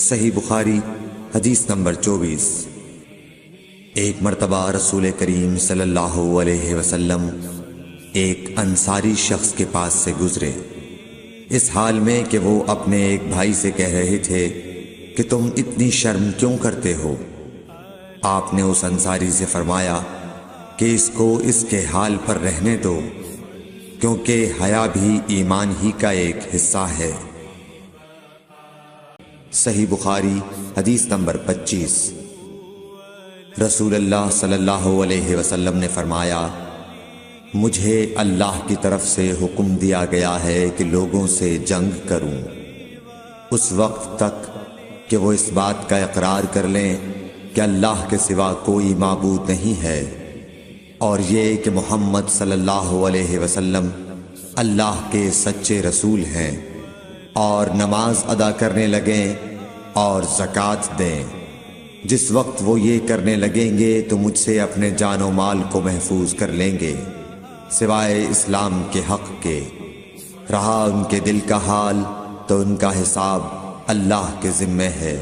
صحیح بخاری حدیث نمبر 24۔ ایک مرتبہ رسول کریم صلی اللہ علیہ وسلم ایک انصاری شخص کے پاس سے گزرے، اس حال میں کہ وہ اپنے ایک بھائی سے کہہ رہے تھے کہ تم اتنی شرم کیوں کرتے ہو؟ آپ نے اس انصاری سے فرمایا کہ اس کو اس کے حال پر رہنے دو، کیونکہ حیا بھی ایمان ہی کا ایک حصہ ہے۔ صحیح بخاری حدیث نمبر 25۔ رسول اللہ صلی اللہ علیہ وسلم نے فرمایا، مجھے اللہ کی طرف سے حکم دیا گیا ہے کہ لوگوں سے جنگ کروں اس وقت تک کہ وہ اس بات کا اقرار کر لیں کہ اللہ کے سوا کوئی معبود نہیں ہے، اور یہ کہ محمد صلی اللہ علیہ وسلم اللہ کے سچے رسول ہیں، اور نماز ادا کرنے لگیں اور زکوٰۃ دیں۔ جس وقت وہ یہ کرنے لگیں گے تو مجھ سے اپنے جان و مال کو محفوظ کر لیں گے، سوائے اسلام کے حق کے۔ رہا ان کے دل کا حال تو ان کا حساب اللہ کے ذمہ ہے۔